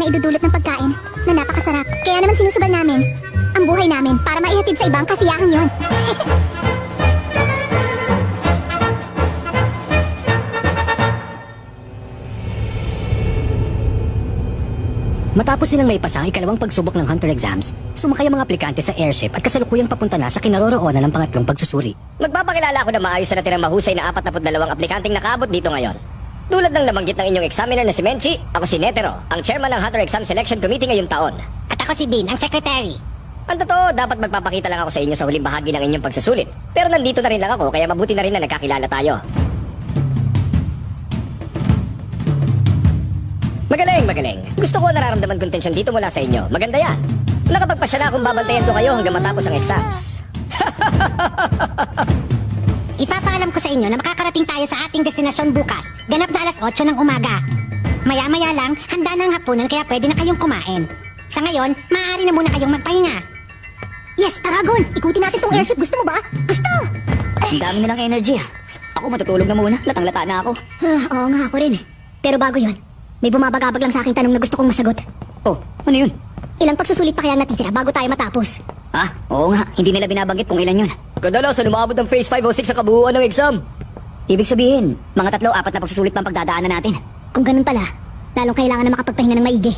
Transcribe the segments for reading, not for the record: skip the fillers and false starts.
maidudulot ng pagkain na napakasarap. Kaya naman sinusugal namin ang buhay namin para maihatid sa ibang kasiyahang yon. Matapos silang maipasa ang ikalawang pagsubok ng Hunter exams, sumakay ang mga aplikante sa airship at kasalukuyang papunta na sa kinaroroonan ng pangatlong pagsusuri. Magpapakilala ako na maayos na natirang mahusay na 42 aplikanteng nakaabot dito ngayon. Tulad ng nabanggit ng inyong examiner na si Menchi, ako si Netero, ang chairman ng Hunter Exam Selection Committee ngayong taon. At ako si Bean, ang secretary. Ang totoo, dapat magpapakita lang ako sa inyo sa huling bahagi ng inyong pagsusulit. Pero nandito na rin lang ako, kaya mabuti na rin na nagkakilala tayo. Magaling. Gusto ko nararamdaman kong tensyon dito mula sa inyo. Maganda yan. Nakapagpasya na akong babantayan ko kayo hanggang matapos ang exams. Ipapaalam ko sa inyo na makakarating tayo sa ating destinasyon bukas. Ganap na alas 8 ng umaga. Maya-maya lang, handa na ang hapunan kaya pwede na kayong kumain. Sa ngayon, maaari na muna kayong magpahinga. Yes, Taragon! Ikutin natin tong airship. Gusto mo ba? Gusto! Ang dami na lang energy ah. Ako matutulog na muna. Latang-lata na ako. Oo nga, ako rin. Pero bago yon, may bumabagabag lang sa aking tanong na gusto kong masagot. Oh, ano yun? Ilang pagsusulit pa kaya natitira bago tayo matapos? Ah, oo nga. Hindi nila binabanggit kung ilan yun. Kadalasan umabot ng phase 5 o 6 sa kabuuan ng exam. Ibig sabihin, mga 3-4 na pagsusulit pang pagdadaanan natin. Kung ganun pala, lalong kailangan na makapagpahinga ng maigi.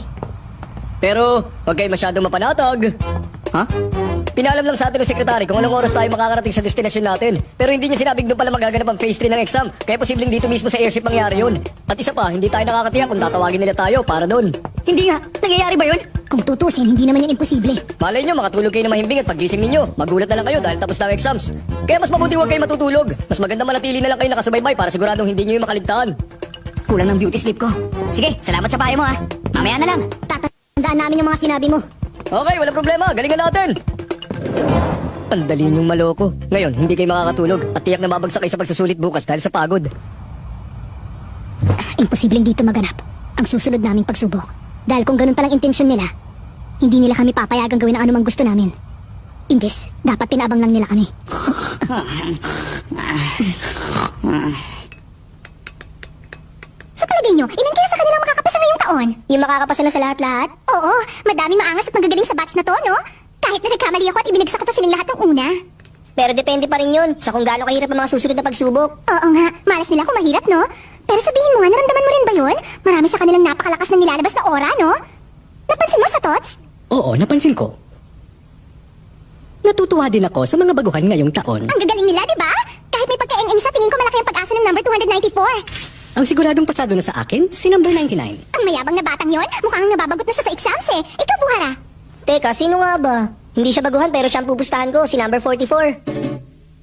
Pero, huwag kayo masyadong mapanatag. Ha? Pinalam lang sa atin ng sekretary kung anong oras tayo makakarating sa destinasyon natin. Pero hindi niya sinabing doon pala magaganap ang phase 3 ng exam. Kaya posibleng dito mismo sa airship mangyari yun. At isa pa, hindi tayo nakakatiyak kung tatawagin nila tayo para doon. Hindi nga, nangyayari ba yun? Kung tutusin, hindi naman yan imposible. Malay nyo, makatulog kayo na mahimbing at paggising ninyo, magulat na lang kayo dahil tapos na ang exams. Kaya mas mabuti huwag kayo matutulog. Mas maganda manatili na lang kayo nakasubaybay para siguradong hindi nyo yung makaligtaan. Kulang ng beauty sleep ko. Sige, salamat sa payo mo ha. Mamaya na lang. Tatandaan namin yung mga sinabi mo. Okay, walang problema. Galingan natin. Ang dali niyong maloko. Ngayon, hindi kayo makakatulog at tiyak na mabagsak kayo sa pagsusulit bukas dahil sa pagod. Imposibleng dito maganap ang susunod naming pagsubok. Dahil kung ganun palang intensyon nila, hindi nila kami papayagang gawin ang anumang gusto namin. Imbes, dapat pinabang lang nila kami. Sa palagay nyo, ilan kaya sa kanilang makakapasa ngayong taon? Yung makakapasa na sa lahat-lahat? Oo, madaming maangas at magagaling sa batch na to, no? Kahit na nagkamali ako at ibinagsak ko pa silang lahat ng una. Pero depende pa rin yun sa kung gaano kahirap ang mga susunod na pagsubok. Oo nga, malas nila kung mahirap, no? Pero sabihin mo nga, naramdaman mo rin ba yun? Marami sa kanilang napakalakas ng nilalabas na aura, no? Napansin mo sa tots? Oo, napansin ko. Natutuwa din ako sa mga baguhan ngayong taon. Ang gagaling nila, di ba? Kahit may pagka-NN siya, tingin ko malaki ang pag-asa ng number 294. Ang siguradong pasado na sa akin, si number 99. Ang mayabang na batang yon, mukhang nababagot na siya sa exams eh. Ikaw, Buhara. Teka, sino nga ba? Hindi siya baguhan pero siyang pupustahan ko, si number 44.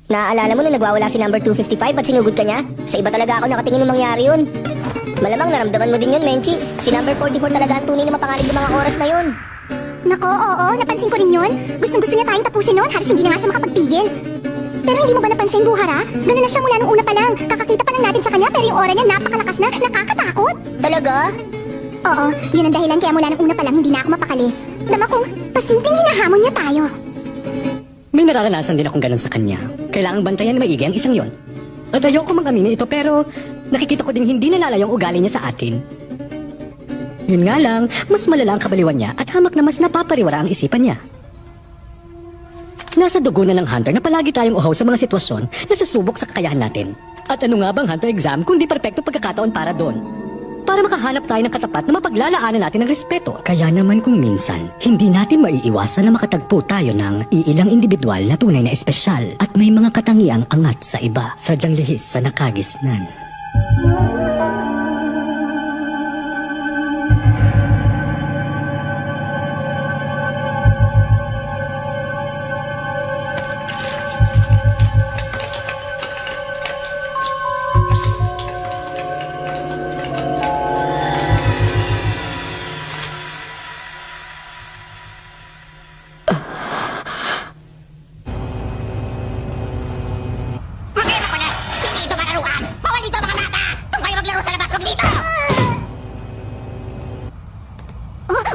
Naaalala mo na nagwawala si number 255 at sinugod ka niya? Sa iba talaga ako nakatingin nung mangyari yun. Malamang naramdaman mo din yun, Menchi. Si number 44 talaga ang tunay na mapanganib ng mga oras na yun. Nako, oo, napansin ko rin yun. Gustong-gusto niya tayong tapusin noon, halos hindi na nga siya makapagpigil. Pero hindi mo ba napansin, Buhara? Ganun na siya mula nung una pa lang. Kakakita pa lang natin sa kanya pero yung aura niya napakalakas na, nakakatakot. Talaga? Oo, yun ang dahilan kaya mula nung una pa lang hindi na ako mapakali. Dama kong pasimpleng hinahamon niya tayo. May nararanasan din akong ganun sa kanya. Kailangang bantayan na maigi ang isang yon. At ayoko mang aminin ito pero nakikita ko ding hindi nalalayong ugali niya sa atin. Yun nga lang, mas malala ang kabaliwan niya at hamak na mas napapariwara ang isipan niya. Nasa dugo na ng Hunter na palagi tayong uhaw sa mga sitwasyon na susubok sa kakayahan natin. At ano nga bang Hunter exam kundi perpekto pagkakataon para doon? Para makahanap tayo ng katapat na mapaglalaanan natin ng respeto. Kaya naman kung minsan, hindi natin maiiwasan na makatagpo tayo ng iilang individual na tunay na espesyal at may mga katangiang angat sa iba. Sadyang lihis sa nakagisnan.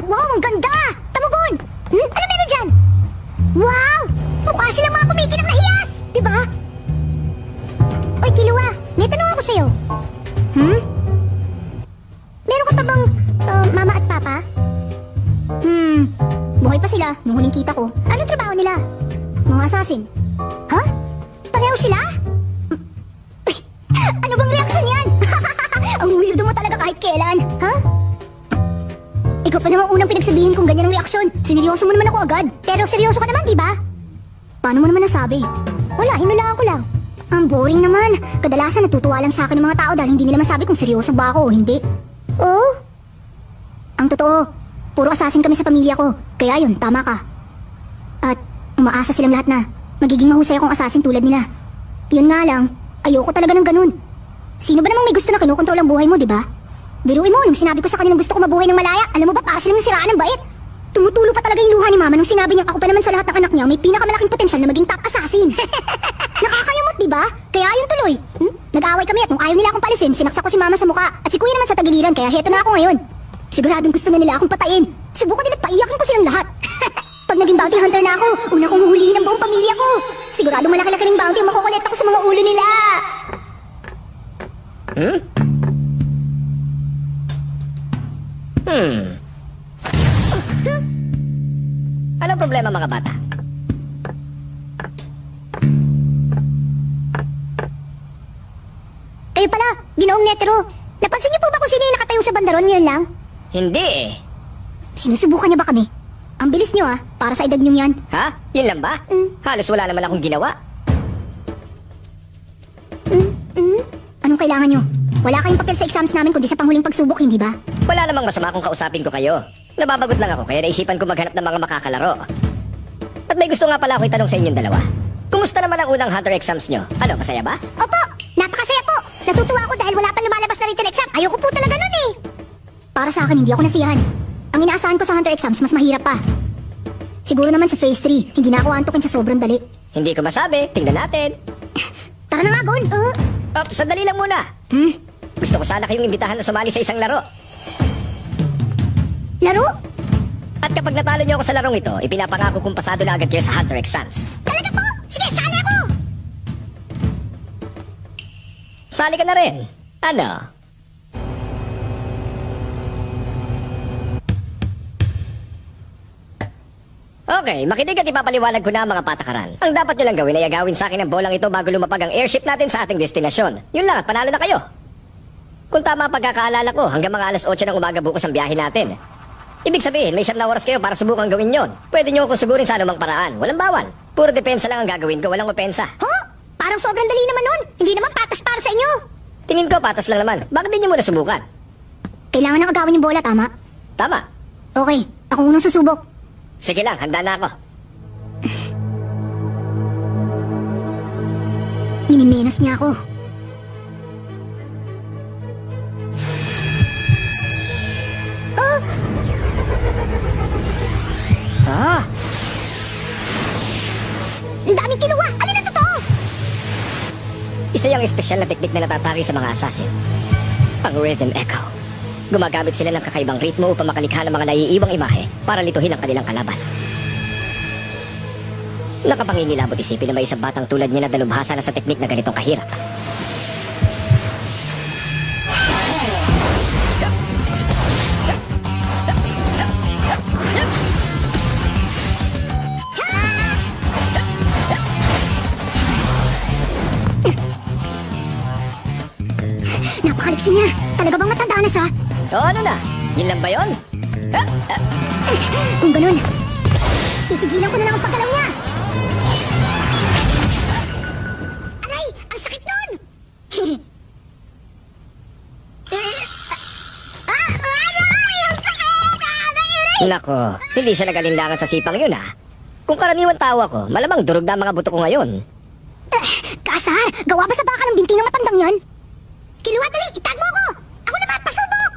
Wow, ang ganda! Tamugon! Ano meron dyan? Wow! Mukha silang mga kumikinang na hiyas! Diba? Oy, Kilua, may tanong ako sa'yo. Meron ka pa bang mama at papa? Buhay pa sila nung huling kita ko. Anong trabaho nila? Mga assassin. Ha? Pareho sila? Ano bang reaksyon yan? Ang weirdo mo talaga kahit kailan. Ha? Ikaw pa namang unang pinagsabihin kung ganyan ang reaksyon. Sineryoso mo naman ako agad. Pero seryoso ka naman, di ba? Paano mo naman nasabi? Wala, hinulaan ko lang. Ang boring naman. Kadalasan natutuwa lang sa akin ng mga tao dahil hindi nila masabi kung seryoso ba ako o hindi. Oo? Ang totoo, puro assassin kami sa pamilya ko. Kaya yun, tama ka. At umaasa silang lahat na magiging mahusay akong assassin tulad nila. Yun nga lang, ayoko talaga ng ganun. Sino ba namang may gusto na kinukontrol ang buhay mo, di ba? Biruin mo, nung sinabi ko sa kanilang gusto ko mabuhay ng malaya, alam mo ba, para silang nasiraan ng bait. Tumutulo pa talaga yung luha ni Mama nung sinabi niya ako pa naman sa lahat ng anak niya may pinakamalaking potensyal na maging top assassin. Nakakayamot, di ba? Kaya yun tuloy. Nag-away kami at nung ayaw nila akong palisin, sinaksak ko si Mama sa mukha at si Kuya naman sa tagiliran, kaya heto na ako ngayon. Siguradong gusto na nila akong patayin. Subukan nila at paiyakin ko silang lahat. Pag naging bounty hunter na ako, una kong huhulihin ang buong pamilya ko. Siguradong malaki-laki ng bounty ang makukolekta ko sa mga ulo nila. Anong problema mga bata? Kayo pala, ginoong netero. Napansin niyo po ba kung sino yung nakatayo sa bandaron ngayon lang? Hindi eh. Sinusubukan niya ba kami? Ang bilis niyo para sa edad niyo yan. Ha? Yun lang ba? Halos wala naman akong ginawa. Anong kailangan niyo? Wala kayong papel sa exams namin kundi sa panghuling pagsubok, hindi ba? Wala namang masama kung kausapin ko kayo. Nababagot lang ako kaya naisipan ko maghanap ng mga makakalaro. At may gusto nga pala ako itanong sa inyong dalawa. Kumusta naman ang unang Hunter exams nyo? Ano, masaya ba? Opo, napakasaya po. Natutuwa ako dahil wala pang lumalabas na written exam. Ayoko po talaga nun eh. Para sa akin, hindi ako nasiyahan. Ang inaasahan ko sa Hunter exams, mas mahirap pa. Siguro naman sa phase 3, hindi na ako antukin sa sobrang dali. Hindi ko masabi. Tingnan natin. Tara na nga, Gon. Sandali lang muna. Gusto ko sana kayong imbitahan na sumali sa isang laro. Laro? At kapag natalo niyo ako sa larong ito, ipinapangako kong pasado na agad kayo sa Hunter exams. Talaga po? Sige, sali ako! Sali ka na rin. Ano? Okay, makinig at ipapaliwanag ko na ang mga patakaran. Ang dapat nyo lang gawin ay agawin sa akin ang bolang ito bago lumapag ang airship natin sa ating destinasyon. Yun lang at panalo na kayo. Kung tama ang pagkakaalala ko, hanggang mga alas 8 ng umaga bukas ang biyahe natin. Ibig sabihin, may 7 na oras kayo para subukan gawin yon. Pwede nyo ako sugurin sa anumang paraan. Walang bawal. Puro depensa lang ang gagawin ko, walang opensa. Ho? Parang sobrang dali naman nun. Hindi naman patas para sa inyo. Tingin ko patas lang naman. Bakit di nyo muna subukan? Kailangan nang agawin yung bola, tama? Tama. Okay, ako unang susubok. Sige lang, handa na ako. Minimenos niya ako. Ang daming kinuha! Alin na totoo? Isa yung espesyal na teknik na natatari sa mga assassin. Ang Rhythm Echo. Gumagamit sila ng kakaibang ritmo upang makalikha ng mga naiiwang imahe para lituhin ang kanilang kalaban. Nakapangingilabot isipin na may isang batang tulad niya na dalubhasa na sa teknik na ganitong kahirap. Napakaliksi niya. Talaga bang matanda na siya? O ano na? Yun lang ba yun? Kung ganun, titigilan ko na lang ang paggalaw niya. Aray! Ang sakit nun! Aray! Ang sakit! Aray! Nako, hindi siya nagalinlangan sa sipang yun ah. Kung karaniwan tao ako, malamang durog na ang mga buto ko ngayon. Kasar! Gawa ba sa bakal ang binti ng matandang yan? Kiluwa dali! Itag mo ko! Ako naman! Pasubok!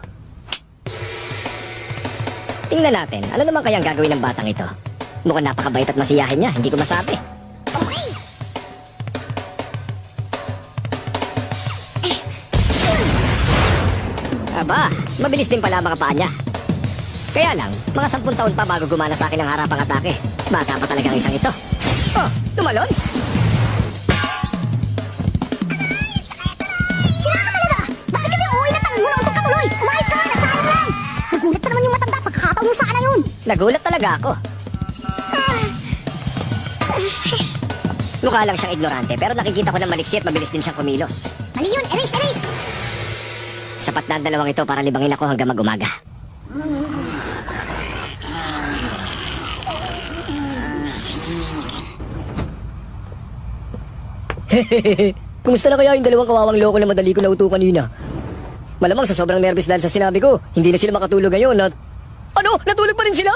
Tingnan natin, ano naman kayang gagawin ng batang ito? Mukhang napakabait at masiyahin niya, hindi ko masabi. Okay! Aba, mabilis din pala ang mga paa niya. Kaya lang, mga 10 taon pa bago gumana sa akin ang harapang atake. Bata pa talaga ang isang ito. Oh, tumalon? Sira ka talaga! Bakit kasi uuwi na tanong mo na tuloy? Umayos ka nga! Nasayang lang! Nagulat pa naman yung matanda pagkakataon mo sana yun! Nagulat talaga ako. Mukha lang siyang ignorante, pero nakikita ko na maliksi at mabilis din siyang kumilos. Mali yun! Erase! Sapat na ang dalawang ito para libangin ako hanggang mag-umaga. Kumusta na kaya yung dalawang kawawang loko na madali ko nauto kanina? Malamang sa sobrang nervous dahil sa sinabi ko, hindi na sila makatulog ngayon at... Ano? Natulog pa rin sila?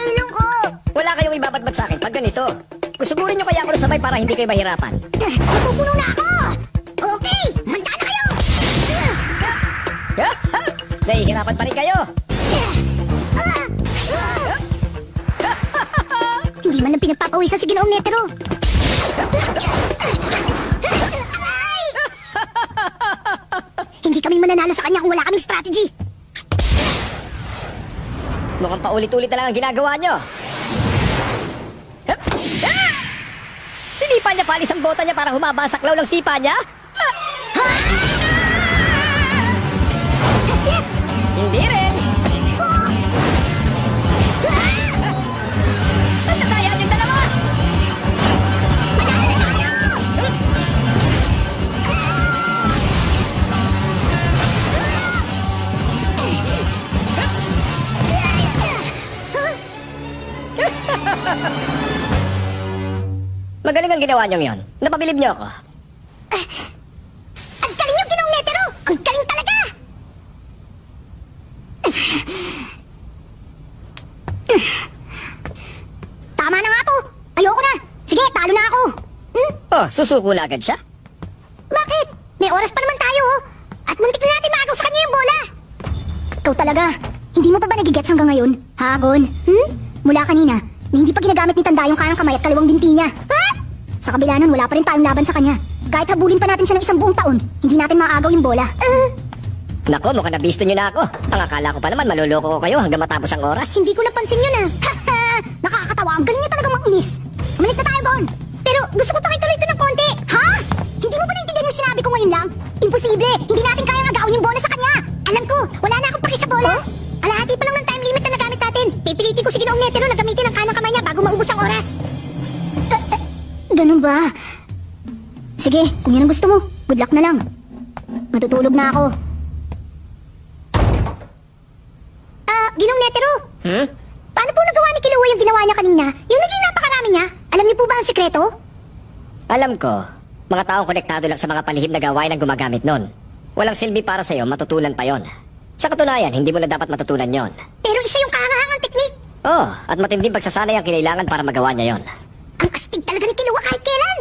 Ilong ko! Wala kayong ibabatbat sa akin pag ganito. Kusugurin nyo kaya ako na sabay para hindi kayo mahirapan. Napupuno na ako! Okay! Manda na kayo! Nahihirapan pa rin kayo. Hindi man lang pinagpapawisan si Ginoong Netero. Aray! Hindi kami mananalo sa kanya kung wala kaming strategy. Mukhang paulit-ulit na lang ang ginagawa nyo. Sinipa niya palis ang bota niya para humaba ang saklaw ng sipa niya? Hindi rin. Nagtatayan yung dalawa. Magaling ang ginawa niyong yon. Napabilib niyo ako. Ang galing yung Ginoong Netero! Ang galing talaga! Tama na nga to! Ayoko na! Sige, talo na ako! Oh, susuko na agad siya? Bakit? May oras pa naman tayo, oh. At muntik na natin maagaw sa kanya yung bola. Ikaw talaga. Hindi mo pa ba nagigets hanggang ngayon? Hagon? Mula kanina, na hindi pa ginagamit ni Tanda yung kanang kamay at kaliwang binti niya. Ha? Sa kabila nun, wala pa rin tayong laban sa kanya. Kahit habulin pa natin siya ng isang buong taon, hindi natin maaagaw yung bola. Nako, mukhang nabisto niyo na ako. Ang akala ko pa naman maluloko ko kayo hanggang matapos ang oras. Hindi ko napansin yun, ah. Nakakatawa. Ang galing niyo talagang manginis. Umalis na tayo, Gon. Pero gusto ko pa ituloy ito ng konti. Ha? Hindi mo ba naintindihan yung sinabi ko ngayon lang? Imposible. Hindi natin kayang agawin yung bola sa kanya. Alam ko, wala na akong paki sa bola. Alahati pa lang ng time limit na nagamit natin. Pipilitin ko si Ginoong Netero na gamitin ang kanang kamay niya bago maubos ang oras. Ganun ba? Sige, kung yan ang gusto mo, good luck na lang. Matutulog na ako. Ginoong Netero. Paano po nagawa ni Kilua yung ginawa niya kanina? Yung naging napakarami niya? Alam niyo po ba ang sikreto? Alam ko, mga taong konektado lang sa mga palihim na gawain ang gumagamit nun. Walang silbi para sa'yo, matutunan pa yon. Sa katunayan, hindi mo na dapat matutunan yon. Pero isa yung kahangahangang teknik. Oh, at matinding pagsasanay ang kinailangan para magawa niya yon. Ang astig talaga ni Kilua kahit kailan.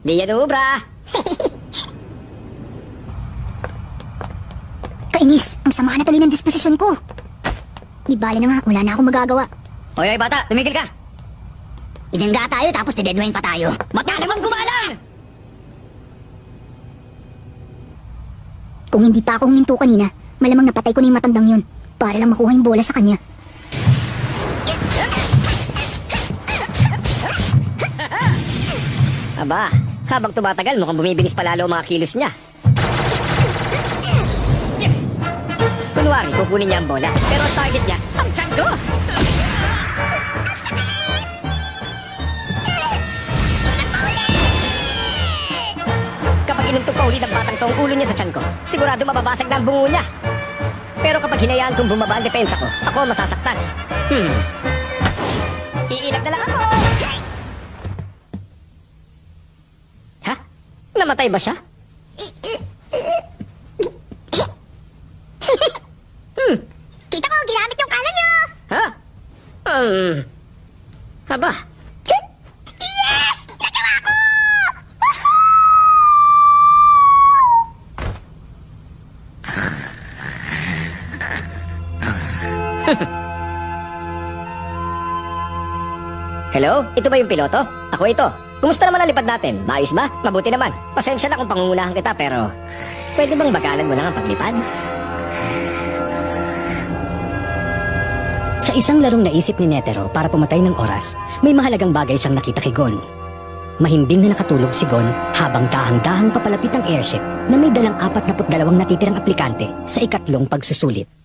Di yan ubra! Kainis, ang sama na tuloy ng disposisyon ko. Di bale na nga, wala na akong magagawa. Oy, bata, tumigil ka! Idangga tayo tapos didedwain pa tayo. Mata namang gumalang! Kung hindi pa ako huminto kanina, malamang napatay ko na yung matandang yun para lang makuha yung bola sa kanya. Aba, habang tumatagal, mukhang bumibilis palalo ang mga kilos niya. Kunwari, kukunin niya ang bola, pero ang target niya, ang tiyan ko! Kapag inuntok pa ulit ang batang to ang ulo niya sa tiyan ko, sigurado mababasag na ang bungo niya. Pero kapag hinayaan kong bumaba ang depensa ko, ako masasaktan. Iilag na lang ako! Ha? Namatay ba siya? Kita ko, ginamit yung kanan niyo! Ha? Aba, Yes! Nagawa ko! hello? Ito ba yung piloto? Ako ito. Kumusta naman ang lipad natin? Maayos ba? Mabuti naman. Pasensya na kung pangungunahan kita pero... Pwede bang bagalan mo lang ang paglipad? Sa isang larong naisip ni Netero para pumatay ng oras, may mahalagang bagay siyang nakita kay Gon. Mahimbing na nakatulog si Gon habang dahang-dahang papalapit ang airship na may dalang 42 natitirang aplikante sa ikatlong pagsusulit.